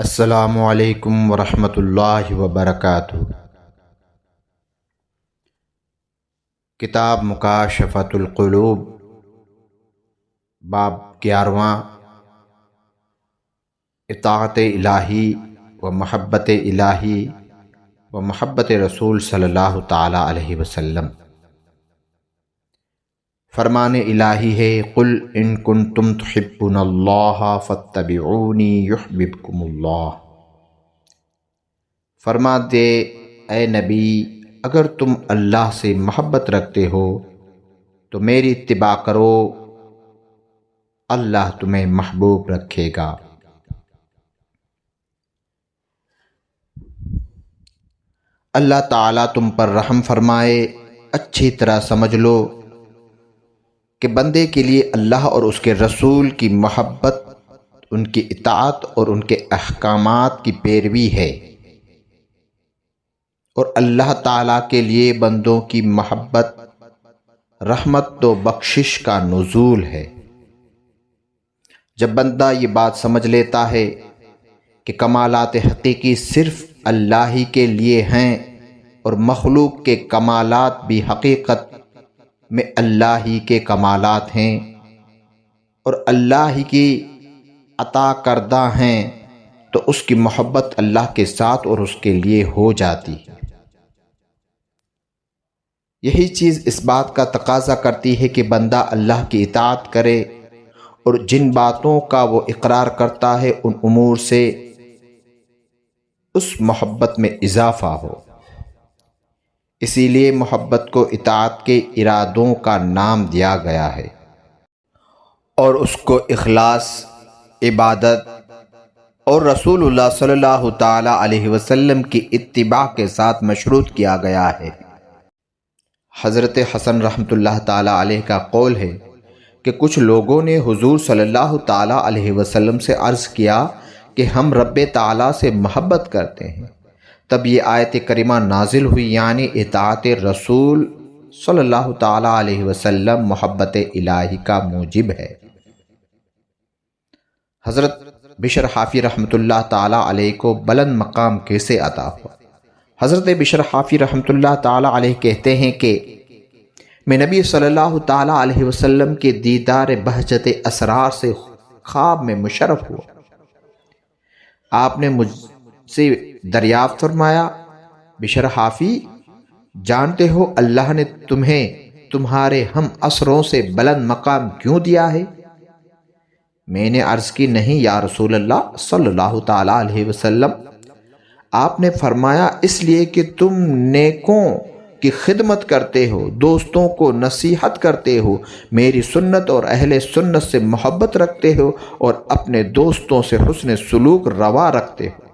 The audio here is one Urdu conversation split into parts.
السلام علیکم ورحمۃ اللہ وبرکاتہ۔ کتاب مکاشفۃ القلوب، باب 11واں، اطاعت الہی و محبت الہی و محبت رسول صلی اللہ تعالیٰ علیہ وسلم۔ فرمان الہی ہے، قل ان کنتم تحبون اللہ فاتبعونی یحببکم اللہ۔ فرما دے اے نبی، اگر تم اللہ سے محبت رکھتے ہو تو میری اتباع کرو، اللہ تمہیں محبوب رکھے گا۔ اللہ تعالیٰ تم پر رحم فرمائے۔ اچھی طرح سمجھ لو کہ بندے کے لیے اللہ اور اس کے رسول کی محبت، ان کی اطاعت اور ان کے احکامات کی پیروی ہے، اور اللہ تعالیٰ کے لیے بندوں کی محبت، رحمت و بخشش کا نزول ہے۔ جب بندہ یہ بات سمجھ لیتا ہے کہ کمالات حقیقی صرف اللہ ہی کے لیے ہیں اور مخلوق کے کمالات بھی حقیقت میں اللہ ہی کے کمالات ہیں اور اللہ ہی کی عطا کردہ ہیں، تو اس کی محبت اللہ کے ساتھ اور اس کے لیے ہو جاتی ہے۔ یہی چیز اس بات کا تقاضا کرتی ہے کہ بندہ اللہ کی اطاعت کرے اور جن باتوں کا وہ اقرار کرتا ہے ان امور سے اس محبت میں اضافہ ہو۔ اسی لیے محبت کو اطاعت کے ارادوں کا نام دیا گیا ہے اور اس کو اخلاص، عبادت اور رسول اللہ صلی اللہ تعالیٰ علیہ وسلم کی اتباع کے ساتھ مشروط کیا گیا ہے۔ حضرت حسن رحمۃ اللہ تعالیٰ علیہ کا قول ہے کہ کچھ لوگوں نے حضور صلی اللہ تعالیٰ علیہ وسلم سے عرض کیا کہ ہم رب تعالیٰ سے محبت کرتے ہیں۔ تب یہ آیت کریمہ نازل ہوئی، یعنی اطاعت رسول صلی اللہ تعالیٰ علیہ وسلم محبت الہی کا موجب ہے۔ حضرت بشر حافی رحمۃ اللہ تعالیٰ علیہ کو بلند مقام کیسے عطا ہوا؟ حضرت بشر حافی رحمۃ اللہ تعالیٰ علیہ کہتے ہیں کہ میں نبی صلی اللہ تعالیٰ علیہ وسلم کے دیدار بہجت اسرار سے خواب میں مشرف ہوا۔ آپ نے مجھ سے دریافت فرمایا، بشر حافی، جانتے ہو اللہ نے تمہیں تمہارے ہم عصروں سے بلند مقام کیوں دیا ہے؟ میں نے عرض کی، نہیں یا رسول اللہ صلی اللہ تعالیٰ علیہ وسلم۔ آپ نے فرمایا، اس لیے کہ تم نیکوں کی خدمت کرتے ہو، دوستوں کو نصیحت کرتے ہو، میری سنت اور اہل سنت سے محبت رکھتے ہو اور اپنے دوستوں سے حسن سلوک روا رکھتے ہو۔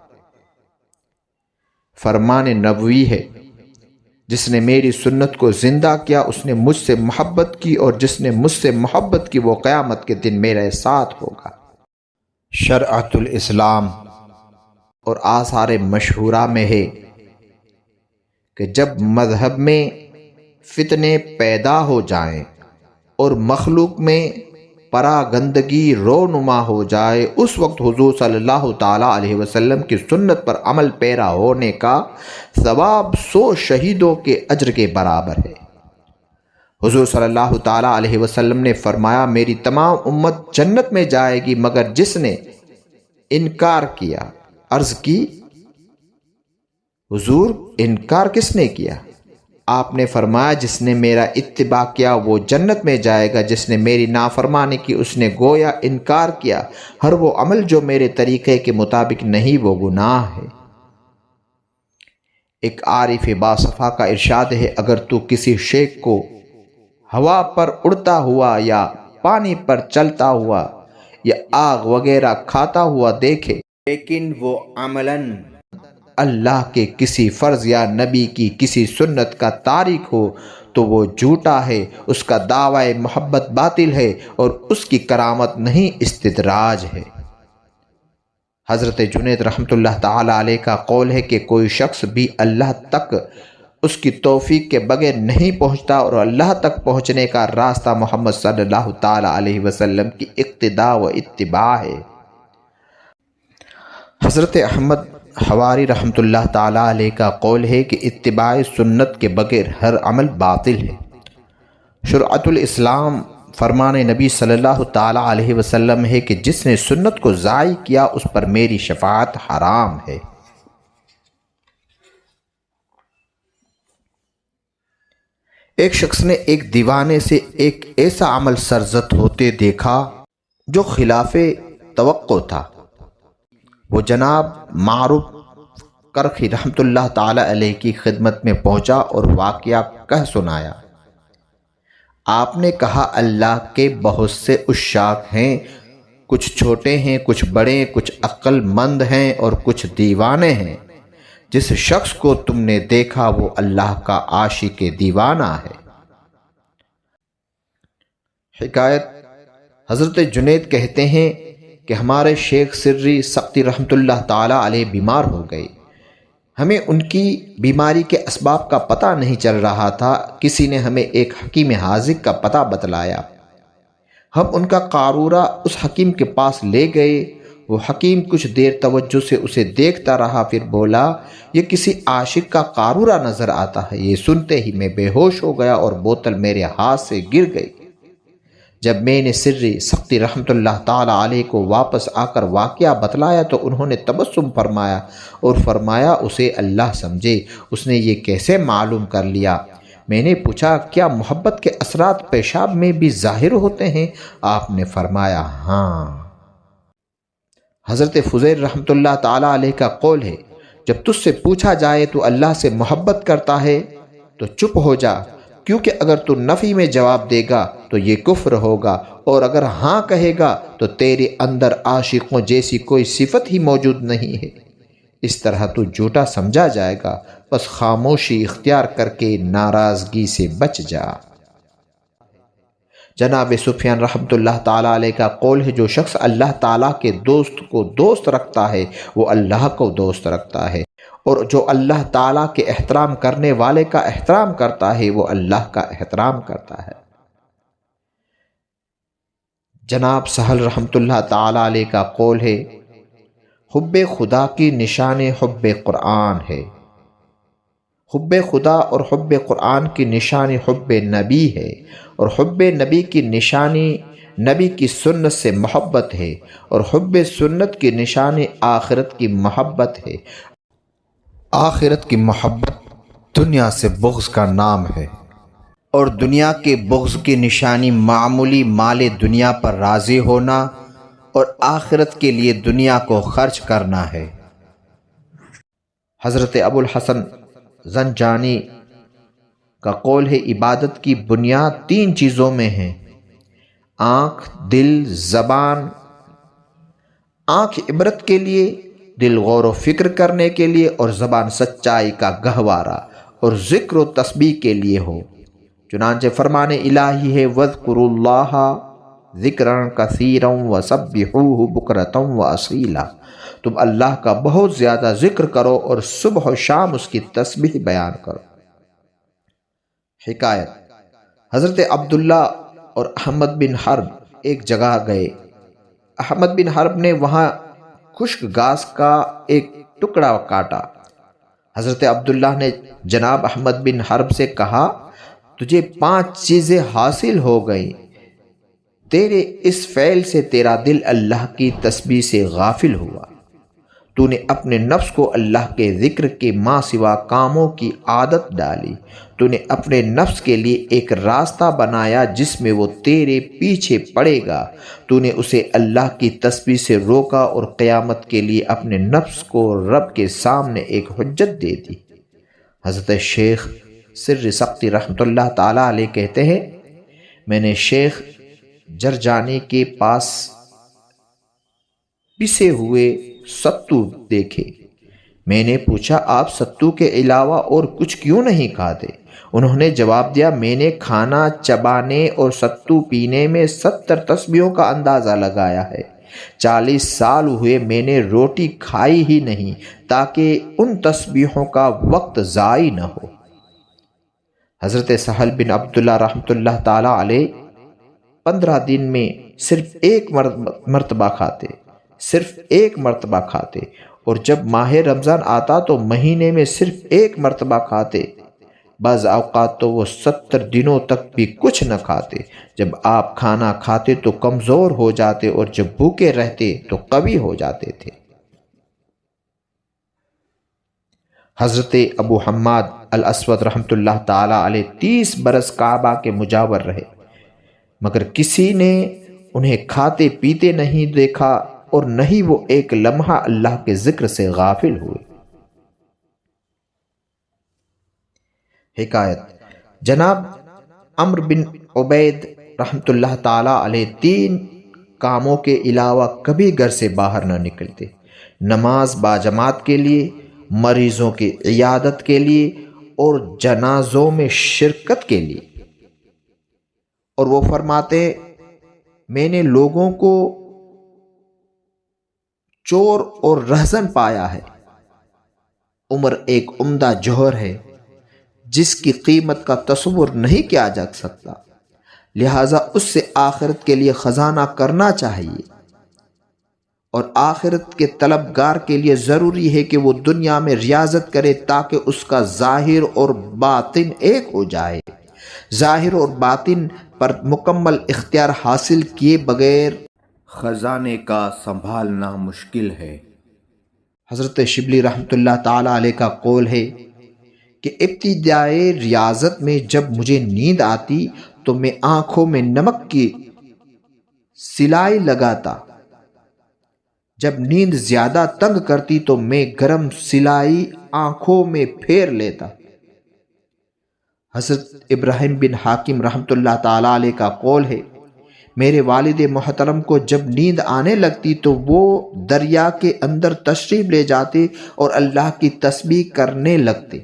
فرمان نبوی ہے، جس نے میری سنت کو زندہ کیا اس نے مجھ سے محبت کی، اور جس نے مجھ سے محبت کی وہ قیامت کے دن میرے ساتھ ہوگا۔ شرعت الاسلام اور آثار مشہورہ میں ہے کہ جب مذہب میں فتنے پیدا ہو جائیں اور مخلوق میں پراگندگی رونما ہو جائے، اس وقت حضور صلی اللہ تعالیٰ علیہ وسلم کی سنت پر عمل پیرا ہونے کا ثواب 100 شہیدوں کے اجر کے برابر ہے۔ حضور صلی اللہ تعالیٰ علیہ وسلم نے فرمایا، میری تمام امت جنت میں جائے گی مگر جس نے انکار کیا۔ عرض کی، حضور انکار کس نے کیا؟ آپ نے فرمایا، جس نے میرا اتباع کیا وہ جنت میں جائے گا، جس نے میری نافرمانی کی اس نے گویا انکار کیا۔ ہر وہ عمل جو میرے طریقے کے مطابق نہیں وہ گناہ ہے۔ ایک عارف باصفا کا ارشاد ہے، اگر تو کسی شے کو ہوا پر اڑتا ہوا یا پانی پر چلتا ہوا یا آگ وغیرہ کھاتا ہوا دیکھے لیکن وہ عملاً اللہ کے کسی فرض یا نبی کی کسی سنت کا تارک ہو تو وہ جھوٹا ہے، اس کا دعوی محبت باطل ہے اور اس کی کرامت نہیں استدراج ہے۔ حضرت جنید رحمۃ اللہ تعالیٰ علیہ کا قول ہے کہ کوئی شخص بھی اللہ تک اس کی توفیق کے بغیر نہیں پہنچتا، اور اللہ تک پہنچنے کا راستہ محمد صلی اللہ تعالیٰ علیہ وسلم کی اقتداء و اتباع ہے۔ حضرت احمد حواری رحمۃ اللہ تعالیٰ علیہ کا قول ہے کہ اتباع سنت کے بغیر ہر عمل باطل ہے۔ شرعۃ الاسلام فرمان نبی صلی اللہ تعالیٰ علیہ وسلم ہے کہ جس نے سنت کو ضائع کیا اس پر میری شفاعت حرام ہے۔ ایک شخص نے ایک دیوانے سے ایک ایسا عمل سرزد ہوتے دیکھا جو خلاف توقع تھا۔ وہ جناب معروف کرخی رحمۃ اللہ تعالی علیہ کی خدمت میں پہنچا اور واقعہ کہہ سنایا۔ آپ نے کہا اللہ کے بہت سے عشاق ہیں، کچھ چھوٹے ہیں، کچھ بڑے، کچھ عقل مند ہیں اور کچھ دیوانے ہیں۔ جس شخص کو تم نے دیکھا وہ اللہ کا عاشق دیوانہ ہے۔ حکایت حضرت جنید کہتے ہیں کہ ہمارے شیخ سری سقطی رحمۃ اللہ تعالی علیہ بیمار ہو گئے۔ ہمیں ان کی بیماری کے اسباب کا پتہ نہیں چل رہا تھا۔ کسی نے ہمیں ایک حکیم حاذق کا پتہ بتلایا۔ ہم ان کا قارورہ اس حکیم کے پاس لے گئے۔ وہ حکیم کچھ دیر توجہ سے اسے دیکھتا رہا، پھر بولا یہ کسی عاشق کا قارورہ نظر آتا ہے۔ یہ سنتے ہی میں بے ہوش ہو گیا اور بوتل میرے ہاتھ سے گر گئی۔ جب میں نے سری سقطی رحمۃ اللہ تعالی علیہ کو واپس آ کر واقعہ بتلایا تو انہوں نے تبسم فرمایا اور فرمایا اسے اللہ سمجھے، اس نے یہ کیسے معلوم کر لیا؟ میں نے پوچھا کیا محبت کے اثرات پیشاب میں بھی ظاہر ہوتے ہیں؟ آپ نے فرمایا ہاں۔ حضرت فضیل رحمۃ اللہ تعالی علیہ کا قول ہے جب تجھ سے پوچھا جائے تو اللہ سے محبت کرتا ہے تو چپ ہو جا، کیونکہ اگر تو نفی میں جواب دے گا تو یہ کفر ہوگا، اور اگر ہاں کہے گا تو تیرے اندر عاشقوں جیسی کوئی صفت ہی موجود نہیں ہے۔ اس طرح تو جھوٹا سمجھا جائے گا، بس خاموشی اختیار کر کے ناراضگی سے بچ جا۔ جناب سفیان رحمۃ اللہ تعالیٰ علیہ کا قول ہے جو شخص اللہ تعالیٰ کے دوست کو دوست رکھتا ہے وہ اللہ کو دوست رکھتا ہے، اور جو اللہ تعالیٰ کے احترام کرنے والے کا احترام کرتا ہے وہ اللہ کا احترام کرتا ہے۔ جناب سہل رحمۃ اللہ تعالیٰ علیہ کا قول ہے حب خدا کی نشانی حب قرآن ہے۔ حب خدا اور حب قرآن کی نشانی حب نبی ہے، اور حب نبی کی نشانی نبی کی سنت سے محبت ہے، اور حب سنت کی نشانی آخرت کی محبت ہے۔ آخرت کی محبت دنیا سے بغض کا نام ہے، اور دنیا کے بغض کی نشانی معمولی مال دنیا پر راضی ہونا اور آخرت کے لیے دنیا کو خرچ کرنا ہے۔ حضرت ابو الحسن زنجانی کا قول ہے عبادت کی بنیاد 3 چیزوں میں ہے: آنکھ، دل، زبان۔ آنکھ عبرت کے لیے، دل غور و فکر کرنے کے لیے، اور زبان سچائی کا گہوارہ اور ذکر و تسبیح کے لیے ہو۔ چنانچہ فرمان الہی ہے وَاذْكُرُوا اللَّهَ ذِكْرًا كَثِيرًا وَسَبِّحُوهُ بُكْرَةً وَأَصِيلًا۔ تم اللہ کا بہت زیادہ ذکر کرو اور صبح و شام اس کی تسبیح بیان کرو۔ حکایت حضرت عبداللہ اور احمد بن حرب ایک جگہ گئے۔ احمد بن حرب نے وہاں خشک گھاس کا ایک ٹکڑا کاٹا۔ حضرت عبداللہ نے جناب احمد بن حرب سے کہا تجھے 5 چیزیں حاصل ہو گئیں، تیرے اس فعل سے تیرا دل اللہ کی تسبیح سے غافل ہوا، تو نے اپنے نفس کو اللہ کے ذکر کے ماں سوا کاموں کی عادت ڈالی، تو نے اپنے نفس کے لیے ایک راستہ بنایا جس میں وہ تیرے پیچھے پڑے گا، تو نے اسے اللہ کی تسبیح سے روکا اور قیامت کے لیے اپنے نفس کو رب کے سامنے ایک حجت دے دی۔ حضرت شیخ سری سقطی رحمۃ اللہ تعالیٰ علیہ کہتے ہیں میں نے شیخ جرجانی کے پاس پسے ہوئے ستو دیکھے۔ میں نے پوچھا آپ ستو کے علاوہ اور کچھ کیوں نہیں کھاتے؟ انہوں نے جواب دیا میں نے کھانا چبانے اور ستو پینے میں 70 تسبیحوں کا اندازہ لگایا ہے۔ 40 سال ہوئے میں نے روٹی کھائی ہی نہیں تاکہ ان تسبیحوں کا وقت ضائع نہ ہو۔ حضرت سہل بن عبداللہ رحمۃ اللہ تعالی علیہ 15 دن میں صرف ایک مرتبہ کھاتے، اور جب ماہ رمضان آتا تو مہینے میں صرف ایک مرتبہ کھاتے، بعض اوقات تو وہ 70 دنوں تک بھی کچھ نہ کھاتے۔ جب آپ کھانا کھاتے تو کمزور ہو جاتے اور جب بھوکے رہتے تو قوی ہو جاتے تھے۔ حضرت ابو حماد الاسود رحمۃ اللہ تعالی علیہ 30 برس کعبہ کے مجاور رہے، مگر کسی نے انہیں کھاتے پیتے نہیں دیکھا اور نہ ہی وہ ایک لمحہ اللہ کے ذکر سے غافل ہوئے۔ حکایت: جناب عمرو بن عبید رحمۃ اللہ تعالی علیہ 3 کاموں کے علاوہ کبھی گھر سے باہر نہ نکلتے: نماز باجماعت کے لیے، مریضوں کی عیادت کے لیے اور جنازوں میں شرکت کے لیے۔ اور وہ فرماتے: میں نے لوگوں کو چور اور رہزن پایا ہے۔ عمر ایک عمدہ جوہر ہے جس کی قیمت کا تصور نہیں کیا جا سکتا، لہٰذا اس سے آخرت کے لیے خزانہ کرنا چاہیے، اور آخرت کے طلبگار کے لیے ضروری ہے کہ وہ دنیا میں ریاضت کرے تاکہ اس کا ظاہر اور باطن ایک ہو جائے۔ ظاہر اور باطن پر مکمل اختیار حاصل کیے بغیر خزانے کا سنبھالنا مشکل ہے۔ حضرت شبلی رحمۃ اللہ تعالی علیہ کا قول ہے کہ ابتدائی ریاضت میں جب مجھے نیند آتی تو میں آنکھوں میں نمک کی سلائی لگاتا، جب نیند زیادہ تنگ کرتی تو میں گرم سلائی آنکھوں میں پھیر لیتا۔ حضرت ابراہیم بن حاکم رحمۃ اللہ تعالی علیہ کا قول ہے، میرے والد محترم کو جب نیند آنے لگتی تو وہ دریا کے اندر تشریف لے جاتے اور اللہ کی تسبیح کرنے لگتے،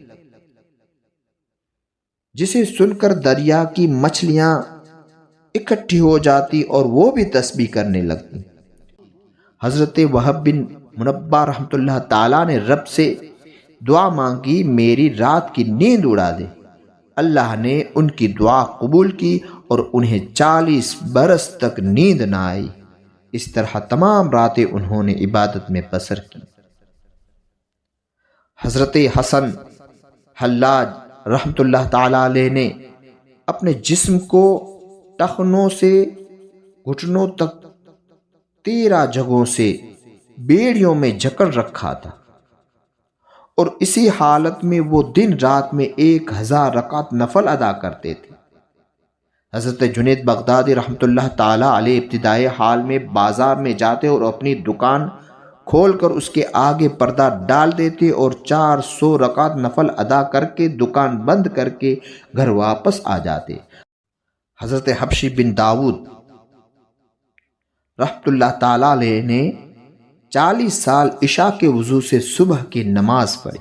جسے سن کر دریا کی مچھلیاں اکٹھی ہو جاتی اور وہ بھی تسبیح کرنے لگتی۔ حضرت وہب بن منبہ رحمۃ اللہ تعالیٰ نے رب سے دعا مانگی میری رات کی نیند اڑا دے۔ اللہ نے ان کی دعا قبول کی اور انہیں 40 برس تک نیند نہ آئی۔ اس طرح تمام راتیں انہوں نے عبادت میں بسر کی۔ حضرت حسن حلاج رحمۃ اللہ تعالی علیہ نے اپنے جسم کو ٹخنوں سے گھٹنوں تک 13 جگہوں سے بیڑیوں میں جکڑ رکھا تھا، اور اسی حالت میں وہ دن رات میں 1000 رکعت نفل ادا کرتے تھے۔ حضرت جنید بغدادی رحمۃ اللہ تعالی علیہ ابتدائی حال میں بازار میں جاتے اور اپنی دکان کھول کر اس کے آگے پردہ ڈال دیتے اور 400 رکعت نفل ادا کر کے دکان بند کر کے گھر واپس آ جاتے۔ حضرت حبشی بن داؤد رحمۃ اللہ تعالی علیہ نے 40 سال عشاء کے وضو سے صبح کی نماز پڑھی،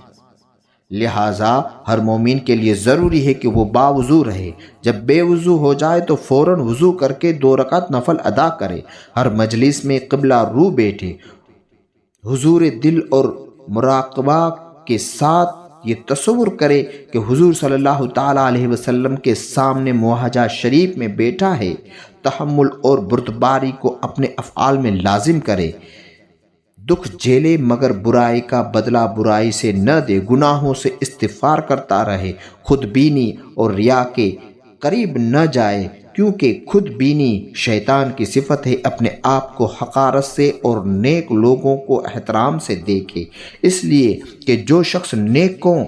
لہٰذا ہر مومن کے لیے ضروری ہے کہ وہ باوضو رہے۔ جب بے وضو ہو جائے تو فوراً وضو کر کے 2 رکعت نفل ادا کرے، ہر مجلس میں قبلہ رو بیٹھے، حضور دل اور مراقبہ کے ساتھ یہ تصور کرے کہ حضور صلی اللہ تعالی علیہ وسلم کے سامنے معاہدہ شریف میں بیٹھا ہے، تحمل اور بردباری کو اپنے افعال میں لازم کرے، دکھ جھیلے مگر برائی کا بدلہ برائی سے نہ دے، گناہوں سے استغفار کرتا رہے، خود بینی اور ریا کے قریب نہ جائے، کیونکہ خود بینی شیطان کی صفت ہے، اپنے آپ کو حقارت سے اور نیک لوگوں کو احترام سے دیکھے، اس لیے کہ جو شخص نیکوں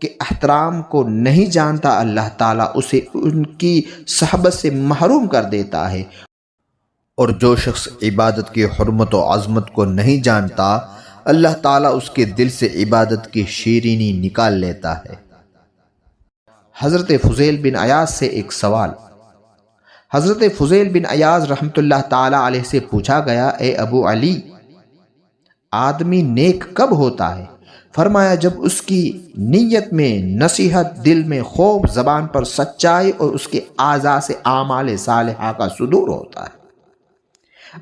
کے احترام کو نہیں جانتا اللہ تعالیٰ اسے ان کی صحبت سے محروم کر دیتا ہے، اور جو شخص عبادت کی حرمت و عظمت کو نہیں جانتا اللہ تعالیٰ اس کے دل سے عبادت کی شیرینی نکال لیتا ہے۔ حضرت فضیل بن عیاض سے ایک سوال۔ حضرت فضیل بن عیاض رحمۃ اللہ تعالی علیہ سے پوچھا گیا، اے ابو علی، آدمی نیک کب ہوتا ہے؟ فرمایا جب اس کی نیت میں نصیحت، دل میں خوف، زبان پر سچائی اور اس کے اعضاء سے اعمال صالحہ کا صدور ہوتا ہے۔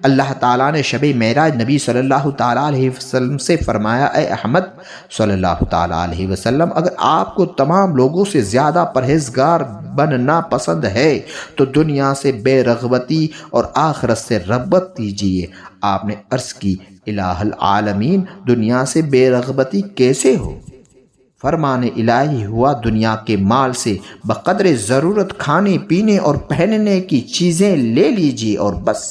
اللہ تعالیٰ نے شب معراج نبی صلی اللہ تعالیٰ علیہ وسلم سے فرمایا، اے احمد صلی اللہ تعالیٰ علیہ وسلم، اگر آپ کو تمام لوگوں سے زیادہ پرہیزگار بننا پسند ہے تو دنیا سے بے رغبتی اور آخرت سے رغبت کیجیے۔ آپ نے عرض کی، الہ العالمین دنیا سے بے رغبتی کیسے ہو؟ فرمان الہی ہوا دنیا کے مال سے بقدر ضرورت کھانے پینے اور پہننے کی چیزیں لے لیجیے اور بس،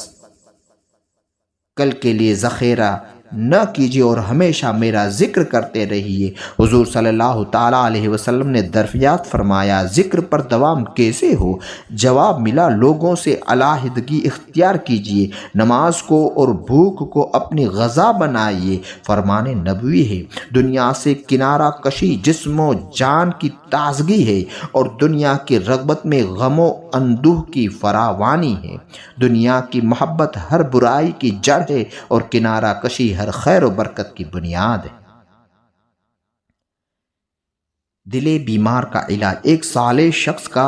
کل کے لیے ذخیرہ نہ کیجیے اور ہمیشہ میرا ذکر کرتے رہیے۔ حضور صلی اللہ تعالیٰ علیہ وسلم نے دریافت فرمایا، ذکر پر دوام کیسے ہو؟ جواب ملا، لوگوں سے علیحدگی اختیار کیجیے، نماز کو اور بھوک کو اپنی غذا بنائیے۔ فرمان نبوی ہے، دنیا سے کنارہ کشی جسم و جان کی تازگی ہے اور دنیا کی رغبت میں غم و اندوہ کی فراوانی ہے۔ دنیا کی محبت ہر برائی کی جڑ ہے اور کنارہ کشی ہر خیر و برکت کی بنیاد ہے۔ دل بیمار کا علاج۔ ایک صالح شخص کا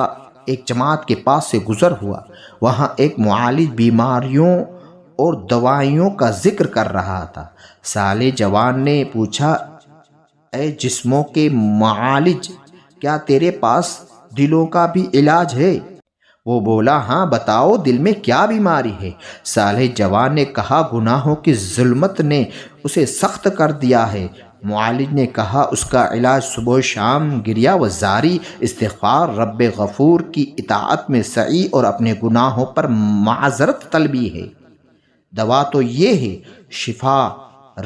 ایک جماعت کے پاس سے گزر ہوا، وہاں ایک معالج بیماریوں اور دوائیوں کا ذکر کر رہا تھا۔ صالح جوان نے پوچھا، اے جسموں کے معالج، کیا تیرے پاس دلوں کا بھی علاج ہے؟ وہ بولا، ہاں بتاؤ، دل میں کیا بیماری ہے؟ صالح جوان نے کہا، گناہوں کی ظلمت نے اسے سخت کر دیا ہے۔ معالج نے کہا، اس کا علاج صبح و شام گریہ و زاری، استغفار، رب غفور کی اطاعت میں سعی اور اپنے گناہوں پر معذرت طلبی ہے۔ دوا تو یہ ہے، شفا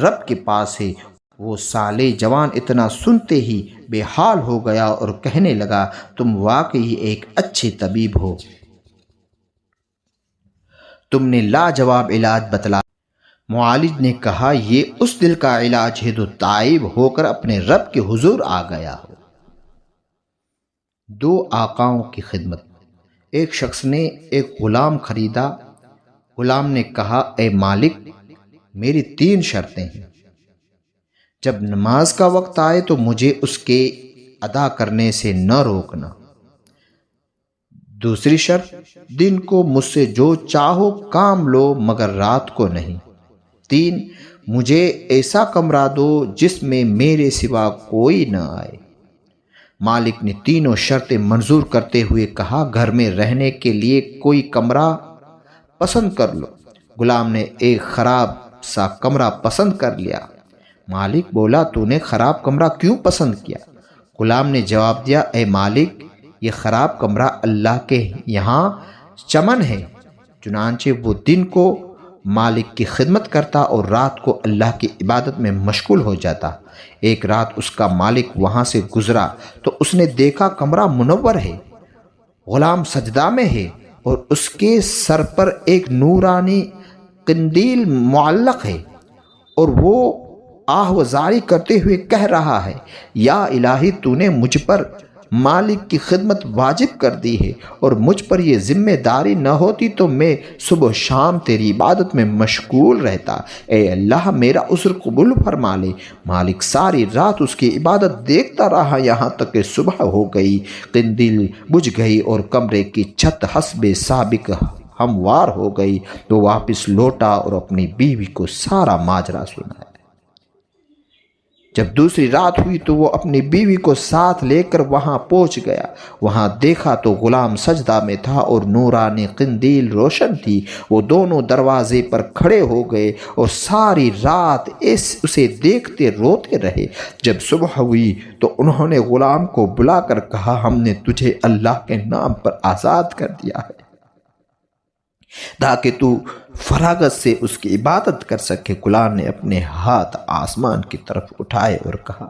رب کے پاس ہے۔ وہ صالح جوان اتنا سنتے ہی بے حال ہو گیا اور کہنے لگا، تم واقعی ایک اچھے طبیب ہو، تم نے لاجواب علاج بتلا۔ معالج نے کہا، یہ اس دل کا علاج ہے جو تائب ہو کر اپنے رب کے حضور آ گیا ہو۔ دو آقاؤں کی خدمت۔ ایک شخص نے ایک غلام خریدا۔ غلام نے کہا، اے مالک، میری 3 شرطیں ہیں۔ جب نماز کا وقت آئے تو مجھے اس کے ادا کرنے سے نہ روکنا۔ دوسری شرط، دن کو مجھ سے جو چاہو کام لو مگر رات کو نہیں۔ 3، مجھے ایسا کمرہ دو جس میں میرے سوا کوئی نہ آئے۔ مالک نے تینوں شرطیں منظور کرتے ہوئے کہا، گھر میں رہنے کے لیے کوئی کمرہ پسند کر لو۔ غلام نے ایک خراب سا کمرہ پسند کر لیا۔ مالک بولا، تو نے خراب کمرہ کیوں پسند کیا؟ غلام نے جواب دیا، اے مالک، یہ خراب کمرہ اللہ کے یہاں چمن ہے۔ چنانچہ وہ دن کو مالک کی خدمت کرتا اور رات کو اللہ کی عبادت میں مشغول ہو جاتا۔ ایک رات اس کا مالک وہاں سے گزرا تو اس نے دیکھا کمرہ منور ہے، غلام سجدہ میں ہے اور اس کے سر پر ایک نورانی قندیل معلق ہے، اور وہ آہ و زاری کرتے ہوئے کہہ رہا ہے، یا الہی، تو نے مجھ پر مالک کی خدمت واجب کر دی ہے، اور مجھ پر یہ ذمہ داری نہ ہوتی تو میں صبح شام تیری عبادت میں مشغول رہتا۔ اے اللہ، میرا عذر قبول فرما لے۔ مالک ساری رات اس کی عبادت دیکھتا رہا یہاں تک کہ صبح ہو گئی، قندیل بجھ گئی اور کمرے کی چھت حسب سابق ہموار ہو گئی۔ تو واپس لوٹا اور اپنی بیوی کو سارا ماجرا سنایا۔ جب دوسری رات ہوئی تو وہ اپنی بیوی کو ساتھ لے کر وہاں پہنچ گیا۔ وہاں دیکھا تو غلام سجدہ میں تھا اور نورانی قندیل روشن تھی۔ وہ دونوں دروازے پر کھڑے ہو گئے اور ساری رات اسے دیکھتے روتے رہے۔ جب صبح ہوئی تو انہوں نے غلام کو بلا کر کہا، ہم نے تجھے اللہ کے نام پر آزاد کر دیا ہے تاکہ تو فراغت سے اس کی عبادت کر سکے۔ غلام نے اپنے ہاتھ آسمان کی طرف اٹھائے اور کہا،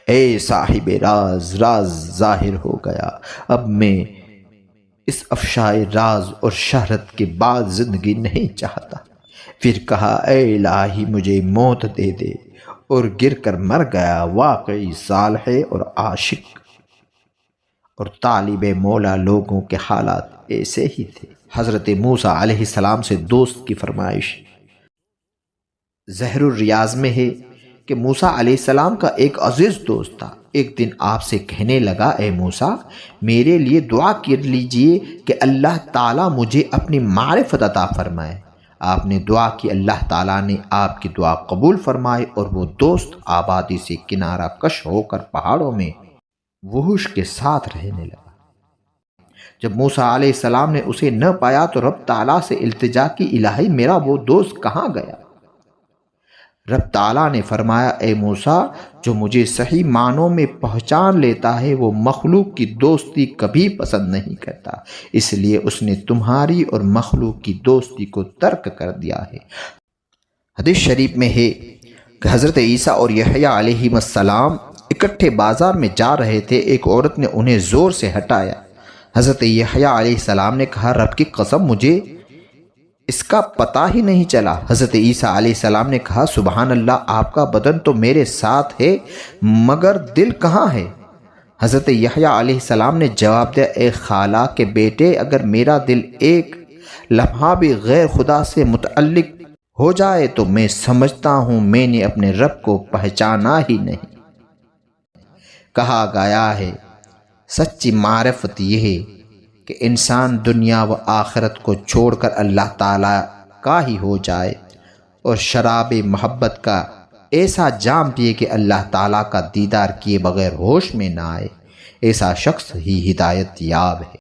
اے صاحب راز، راز ظاہر ہو گیا، اب میں اس افشائے راز اور شہرت کے بعد زندگی نہیں چاہتا۔ پھر کہا، اے الہی، مجھے موت دے دے، اور گر کر مر گیا۔ واقعی صالح اور عاشق اور طالب مولا لوگوں کے حالات ایسے ہی تھے۔ حضرت موسیٰ علیہ السلام سے دوست کی فرمائش۔ زہر الریاض میں ہے کہ موسیٰ علیہ السلام کا ایک عزیز دوست تھا۔ ایک دن آپ سے کہنے لگا، اے موسیٰ، میرے لیے دعا کر لیجئے کہ اللہ تعالیٰ مجھے اپنی معرفت عطا فرمائے۔ آپ نے دعا کی، اللہ تعالیٰ نے آپ کی دعا قبول فرمائی اور وہ دوست آبادی سے کنارہ کش ہو کر پہاڑوں میں وحوش کے ساتھ رہنے لگا۔ جب موسیٰ علیہ السلام نے اسے نہ پایا تو رب تعالیٰ سے التجا کی، الہی میرا وہ دوست کہاں گیا؟ رب تعالیٰ نے فرمایا، اے موسیٰ، جو مجھے صحیح معنوں میں پہچان لیتا ہے وہ مخلوق کی دوستی کبھی پسند نہیں کرتا، اس لیے اس نے تمہاری اور مخلوق کی دوستی کو ترک کر دیا ہے۔ حدیث شریف میں ہے کہ حضرت عیسیٰ اور یحییٰ علیہ السلام اکٹھے بازار میں جا رہے تھے، ایک عورت نے انہیں زور سے ہٹایا۔ حضرت یحییٰ علیہ السلام نے کہا، رب کی قسم مجھے اس کا پتہ ہی نہیں چلا۔ حضرت عیسیٰ علیہ السلام نے کہا، سبحان اللہ، آپ کا بدن تو میرے ساتھ ہے مگر دل کہاں ہے؟ حضرت یحییٰ علیہ السلام نے جواب دیا، اے خالہ کے بیٹے، اگر میرا دل ایک لمحہ بھی غیر خدا سے متعلق ہو جائے تو میں سمجھتا ہوں میں نے اپنے رب کو پہچانا ہی نہیں۔ کہا گیا ہے سچی معرفت یہ ہے کہ انسان دنیا و آخرت کو چھوڑ کر اللہ تعالیٰ کا ہی ہو جائے اور شراب محبت کا ایسا جام پیے کہ اللہ تعالیٰ کا دیدار کیے بغیر ہوش میں نہ آئے، ایسا شخص ہی ہدایت یاب ہے۔